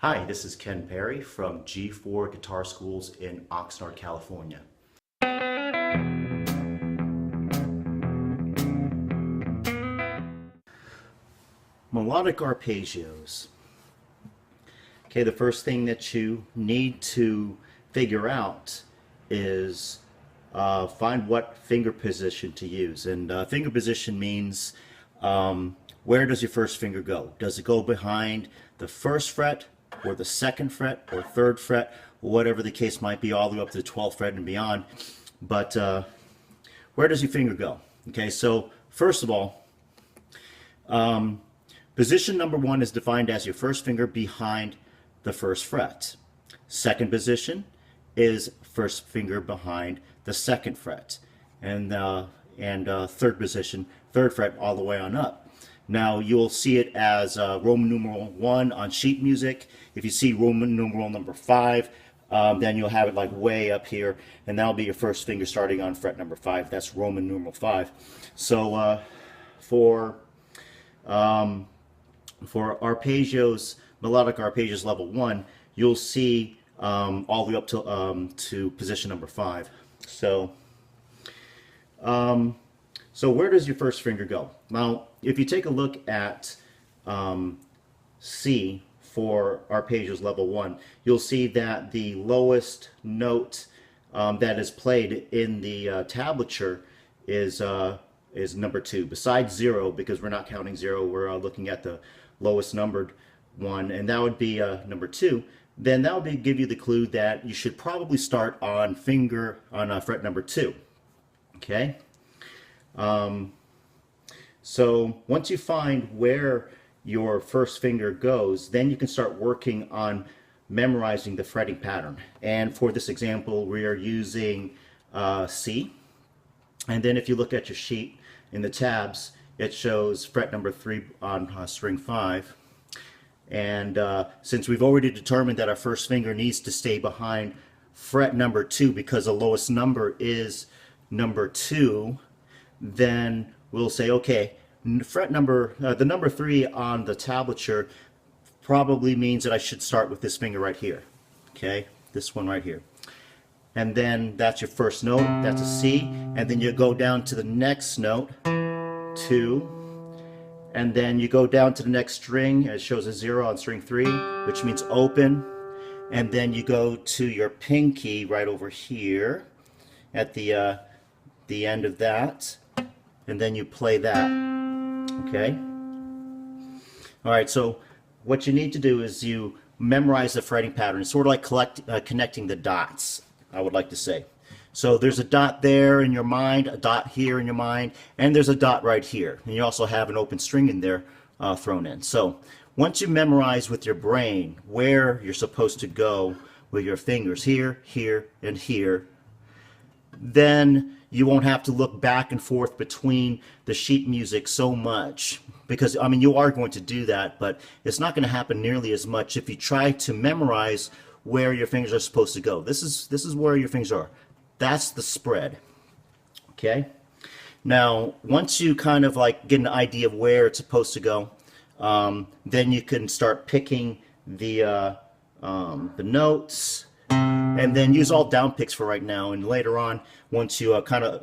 Hi, this is Ken Perry from G4 Guitar Schools in Oxnard, California. Melodic arpeggios. Okay, the first thing that you need to figure out is find what finger position to use. And finger position means where does your first finger go? Does it go behind the first fret, or the second fret, or third fret, whatever the case might be, all the way up to the 12th fret and beyond? But where does your finger go? Okay, so first of all, position number one is defined as your first finger behind the first fret. Second position is first finger behind the second fret, and third position, third fret, all the way on up. Now you'll see it as Roman numeral 1 on sheet music. If you see Roman numeral number 5, then you'll have it like way up here, and that'll be your first finger starting on fret number 5. That's Roman numeral 5. So for arpeggios, melodic arpeggios level 1, you'll see all the way up to position number 5. So where does your first finger go? Now, if you take a look at C for arpeggios level 1, you'll see that the lowest note that is played in the tablature is number 2. Besides 0, because we're not counting 0, we're looking at the lowest numbered one, and that would be number 2. Then that would give you the clue that you should probably start on fret number 2. Okay. So once you find where your first finger goes, then you can start working on memorizing the fretting pattern. And for this example, we are using C. And then if you look at your sheet in the tabs, it shows fret number 3 on string 5. And since we've already determined that our first finger needs to stay behind fret number 2 because the lowest number is number 2, then we'll say, okay, the number 3 on the tablature probably means that I should start with this finger right here. Okay, this one right here. And then that's your first note, that's a C, and then you go down to the next note, 2, and then you go down to the next string, it shows a 0 on string 3, which means open, and then you go to your pinky right over here at the end of that, and then you play that. Okay? Alright, so what you need to do is you memorize the fretting pattern. It's sort of like connecting the dots, I would like to say. So there's a dot there in your mind, a dot here in your mind, and there's a dot right here. And you also have an open string in there thrown in. So once you memorize with your brain where you're supposed to go with your fingers, here, here, and here, then you won't have to look back and forth between the sheet music so much, because I mean you are going to do that, but it's not going to happen nearly as much if you try to memorize where your fingers are supposed to go. This is where your fingers are. That's the spread. Okay? Now, once you kind of like get an idea of where it's supposed to go, then you can start picking the notes, and then use all down picks for right now. And later on, once you kind of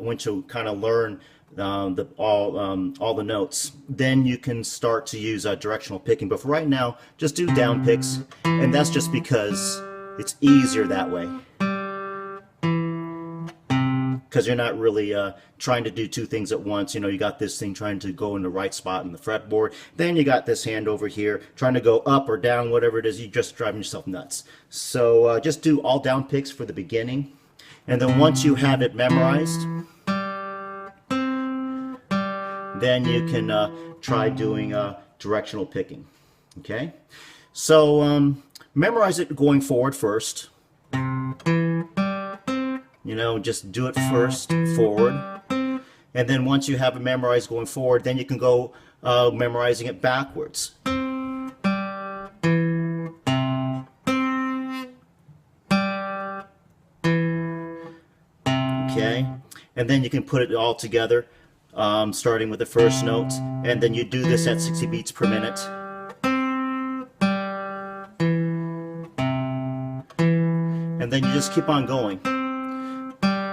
learn all the notes, then you can start to use directional picking. But for right now, just do down picks, and that's just because it's easier that way. Because you're not really trying to do two things at once. You know, you got this thing trying to go in the right spot in the fretboard. Then you got this hand over here trying to go up or down, whatever it is. You're just driving yourself nuts. So just do all down picks for the beginning. And then once you have it memorized, then you can try doing directional picking. Okay? So memorize it going forward first. You know, just do it first, forward. And then once you have it memorized going forward, then you can go memorizing it backwards. Okay? And then you can put it all together, starting with the first note. And then you do this at 60 beats per minute. and then you just keep on going.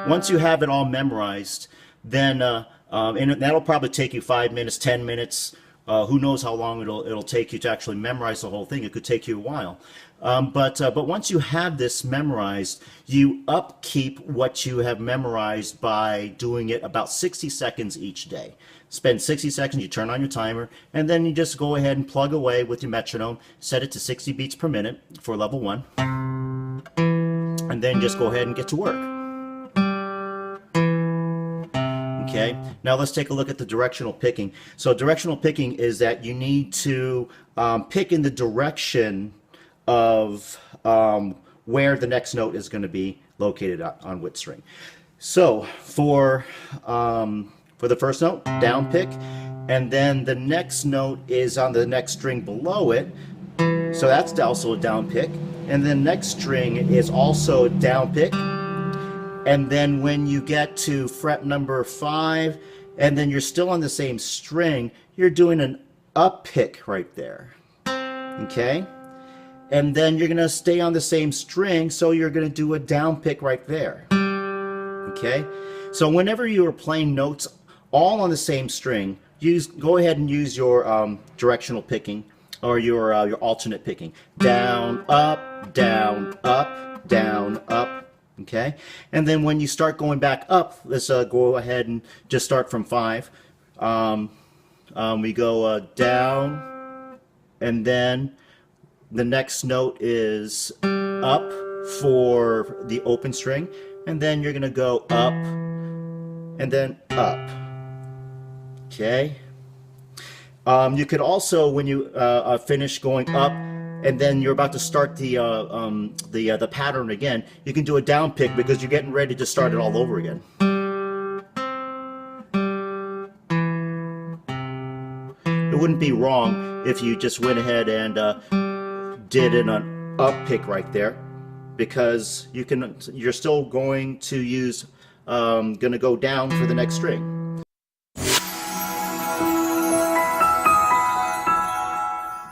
Once you have it all memorized, then and that'll probably take you 5 minutes, 10 minutes. Who knows how long it'll take you to actually memorize the whole thing. It could take you a while. But once you have this memorized, you upkeep what you have memorized by doing it about 60 seconds each day. Spend 60 seconds, you turn on your timer, and then you just go ahead and plug away with your metronome, set it to 60 beats per minute for level 1, and then just go ahead and get to work. Okay, now let's take a look at the directional picking. So directional picking is that you need to pick in the direction of where the next note is going to be located on which string. So for the first note, down pick, and then the next note is on the next string below it. So that's also a down pick, and the next string is also a down pick. And then when you get to fret number 5, and then you're still on the same string, you're doing an up pick right there. Okay? And then you're going to stay on the same string, so you're going to do a down pick right there. Okay? So whenever you are playing notes all on the same string, go ahead and use your directional picking, or your alternate picking. Down, up, down, up, down, up. Okay, and then when you start going back up, let's go ahead and just start from 5. We go down, and then the next note is up for the open string, and then you're gonna go up, and then up. Okay. You could also, when you finish going up, and then you're about to start the pattern again, you can do a down pick because you're getting ready to start it all over again. It wouldn't be wrong if you just went ahead and did an up pick right there, because you're still going to use gonna go down for the next string.